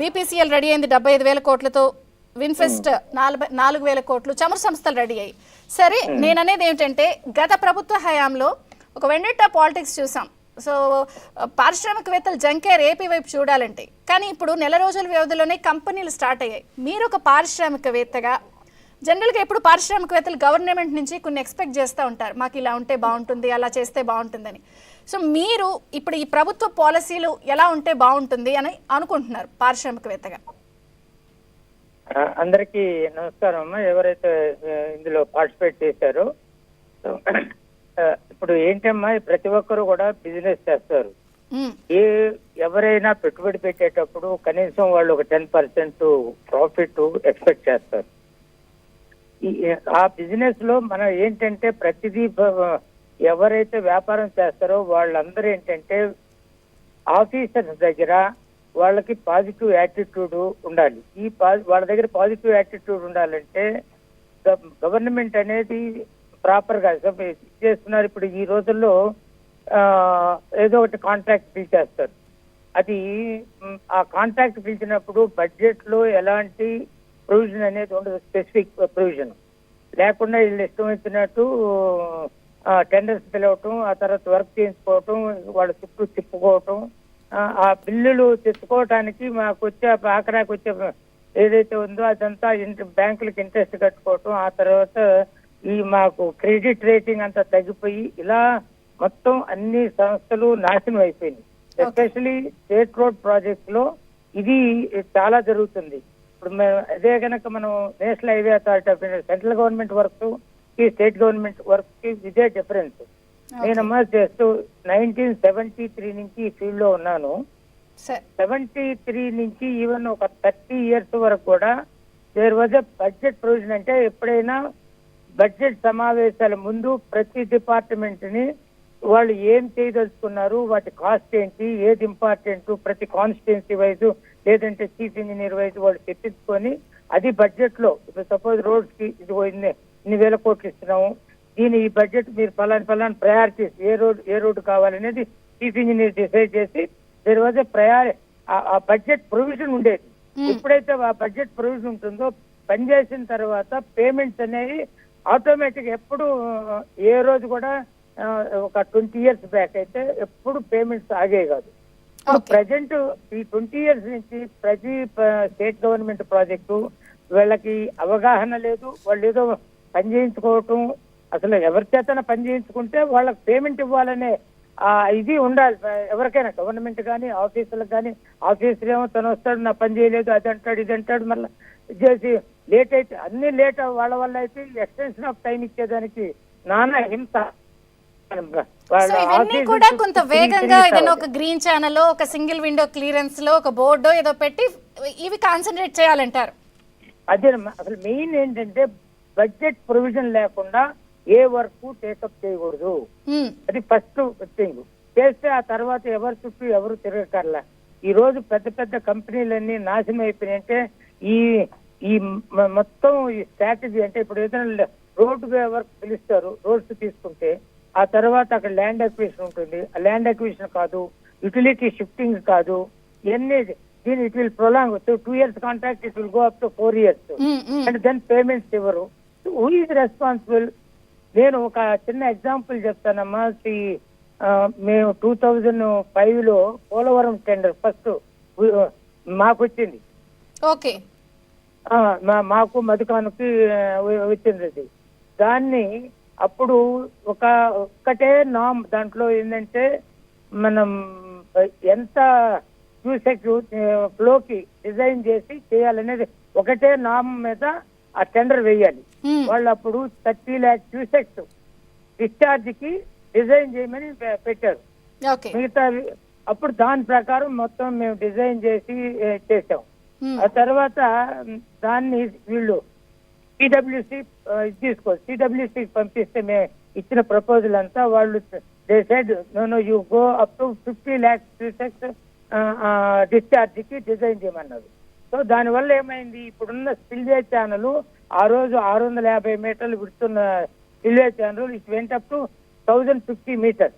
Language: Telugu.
బీపీసీఎల్ రెడీ అయింది 75,000 కోట్లతో, విన్ఫెస్ట్ 4,000 కోట్లు, చమురు సంస్థలు రెడీ అయ్యి. సరే, నేను అనేది ఏమిటంటే గత ప్రభుత్వ హయాంలో ఒక వెండెట్టా పాలిటిక్స్ చూసాం. సో పారిశ్రామికవేత్తలు జంకేర్ ఏపీ వైపు చూడాలంటే, కానీ ఇప్పుడు నెల రోజుల వ్యవధిలోనే కంపెనీలు స్టార్ట్ అయ్యాయి. మీరు ఒక పారిశ్రామికవేత్తగా, జనరల్గా ఎప్పుడు పారిశ్రామికవేత్తలు గవర్నమెంట్ నుంచి కొన్ని ఎక్స్పెక్ట్ చేస్తూ ఉంటారు, మాకు ఇలా ఉంటే బాగుంటుంది, అలా చేస్తే బాగుంటుందని. సో మీరు ఇప్పుడు ఈ ప్రభుత్వ పాలసీలు ఎలా ఉంటే బాగుంటుంది అని అనుకుంటున్నారు పారిశ్రామికవేత్తగా? అందరికీ నమస్కారం అమ్మా, ఎవరైతే ఇందులో పార్టిసిపేట్ చేశారో. ఇప్పుడు ఏంటమ్మా, ప్రతి ఒక్కరు కూడా బిజినెస్ చేస్తారు. ఎవరైనా పెట్టుబడి పెట్టేటప్పుడు కనీసం వాళ్ళు ఒక 10% ప్రాఫిట్ ఎక్స్పెక్ట్ చేస్తారు. ఆ బిజినెస్ లో మనం ఏంటంటే ప్రతిదీ ఎవరైతే వ్యాపారం చేస్తారో వాళ్ళందరూ ఏంటంటే ఆఫీసర్స్ దగ్గర వాళ్ళకి పాజిటివ్ యాటిట్యూడ్ ఉండాలి. వాళ్ళ దగ్గర పాజిటివ్ యాటిట్యూడ్ ఉండాలంటే గవర్నమెంట్ అనేది ప్రాపర్ గా చేస్తున్నారు. ఇప్పుడు ఈ రోజుల్లో ఏదో ఒకటి కాంట్రాక్ట్ పిలిచేస్తారు. అది ఆ కాంట్రాక్ట్ పిలిచినప్పుడు బడ్జెట్ లో ఎలాంటి ప్రొవిజన్ అనేది ఉండదు, స్పెసిఫిక్ ప్రొవిజన్ లేకుండా వీళ్ళు ఇష్టం వచ్చినట్టు టెండర్స్ పిలవటం, ఆ తర్వాత వర్క్ చేయించుకోవటం, వాళ్ళ చుట్టూ తిప్పుకోవటం, ఆ బిల్లులు తెచ్చుకోవటానికి మాకు వచ్చే ఆఖరాకి వచ్చే ఏదైతే ఉందో అదంతా బ్యాంకులకు ఇంట్రెస్ట్ కట్టుకోవటం, ఆ తర్వాత ఈ మాకు క్రెడిట్ రేటింగ్ అంతా తగ్గిపోయి ఇలా మొత్తం అన్ని సంస్థలు నాశనం అయిపోయింది. ఎస్పెషలీ స్టేట్ రోడ్ ప్రాజెక్ట్స్ లో ఇది చాలా జరుగుతుంది. ఇప్పుడు అదే కనుక మనం national highway authority of India, central government work కి స్టేట్ గవర్నమెంట్ వర్క్ కి ఇదే డిఫరెన్స్. నేనమ్మా చేస్తూ 1973 నుంచి ఈ ఫీల్డ్ లో ఉన్నాను. 73 నుంచి ఈవెన్ ఒక 30 years వరకు కూడా there was a budget provision. అంటే ఎప్పుడైనా బడ్జెట్ సమావేశాల ముందు ప్రతి డిపార్ట్మెంట్ ని వాళ్ళు ఏం చేయదలుచుకున్నారు, వాటి కాస్ట్ ఏంటి, ఏది ఇంపార్టెంట్, ప్రతి కాన్స్టిట్యున్సీ వైజ్ లేదంటే చీఫ్ ఇంజనీర్ వైజ్ వాళ్ళు తెప్పించుకొని అది బడ్జెట్ లో ఇప్పుడు సపోజ్ రోడ్స్ కి ఇది ఇన్ని వేల కోట్లు ఇస్తున్నాము, దీని ఈ బడ్జెట్ మీరు ఫలాని ప్రయారిటీస్ ఏ రోడ్డు కావాలనేది చీఫ్ ఇంజనీర్ డిసైడ్ చేసి దేర్ వాజ్ ఎ ఆ బడ్జెట్ ప్రొవిజన్ ఉండేది. ఎప్పుడైతే ఆ బడ్జెట్ ప్రొవిజన్ ఉంటుందో పనిచేసిన తర్వాత పేమెంట్స్ అనేవి ఆటోమేటిక్ ఎప్పుడు ఏ రోజు కూడా ఒక 20 years బ్యాక్ అయితే ఎప్పుడు పేమెంట్స్ ఆగే కాదు. ప్రజెంట్ ఈ 20 years నుంచి ప్రతి స్టేట్ గవర్నమెంట్ ప్రాజెక్టు వీళ్ళకి అవగాహన లేదు. వాళ్ళు ఏదో పని చేయించుకోవటం, అసలు ఎవరి చేతన పని చేయించుకుంటే వాళ్ళకి పేమెంట్ ఇవ్వాలనే ఇది ఉండాలి ఎవరికైనా, గవర్నమెంట్ కానీ ఆఫీసులకు కానీ. ఆఫీసులు ఏమో తను వస్తాడు, నా పని చేయలేదు, అది అంటాడు ఇది అంటాడు, మళ్ళీ చేసి లేట్ అయితే అన్ని లేట్ వాళ్ళ వల్ల అయితే ఎక్స్టెన్షన్ ఆఫ్ టైం ఇచ్చేదానికి నానా హింస. ఇవన్నీ కూడా కొంత వేగంగా ఏదైనా ఒక గ్రీన్ ఛానల్, ఒక సింగిల్ విండో క్లియరెన్స్ లో ఒక బోర్డు ఏదో పెట్టి ఇవి కాన్సన్ట్రేట్ చేయాలంటారు. అదే అసలు మెయిన్ ఏంటంటే బడ్జెట్ ప్రొవిజన్ లేకుండా ఏ వర్క్ టేకప్ చేయకూడదు. అది ఫస్ట్ థింగ్. చేస్తే ఆ తర్వాత ఎవరి చుట్టూ ఎవరు తిరగకర్లా. ఈ రోజు పెద్ద పెద్ద కంపెనీలన్నీ నాశనం అయిపోయినాయంటే ఈ మొత్తం ఈ స్ట్రాటజీ. అంటే ఇప్పుడు ఏదైనా రోడ్డు వర్క్ పిలుస్తారు, రోడ్స్ తీసుకుంటే ఆ తర్వాత అక్కడ ల్యాండ్ అక్విజిషన్ ఉంటుంది. ఆ ల్యాండ్ అక్విజిషన్ కాదు, యుటిలిటీ షిఫ్టింగ్ కాదు, ఇవన్నీ దీని it will prolong. 2 years contract it will go up to 4 years and then payments ఇవ్వరు. Who is responsible? నేను ఒక చిన్న ఎగ్జాంపుల్ చెప్తానమ్మా. మేము 2005లో పోలవరం టెండర్ ఫస్ట్ మాకు వచ్చింది. ఓకే, మాకు మధుకానుకి వచ్చింది. దాన్ని అప్పుడు ఒక్కటే నామ్ దాంట్లో ఏంటంటే మనం ఎంత క్యూసెక్ ఫ్లోకి డిజైన్ చేసి చేయాలనేది ఒకటే నామ్ మీద ఆ టెండర్ వేయాలి. వాళ్ళు అప్పుడు 30 lakh క్యూసెక్స్ డిశ్చార్జ్ కి డిజైన్ చేయమని పెట్టారు. మిగతా అప్పుడు దాని ప్రకారం మొత్తం మేము డిజైన్ చేసి చేసాం. ఆ తర్వాత దాన్ని వీళ్ళు సిడబ్ల్యూసి సిడబ్ల్యూసి పంపిస్తే మేము ఇచ్చిన ప్రపోజల్ అంతా వాళ్ళు they said no you go up to 50 lakh cusecs discharge కి డిజైన్ చేయమన్నారు. సో దానివల్ల ఏమైంది, ఇప్పుడున్న స్పిల్వే ఛానల్ ఆ రోజు 650 meters విడుతున్న spillway channel it went up to 1050 meters.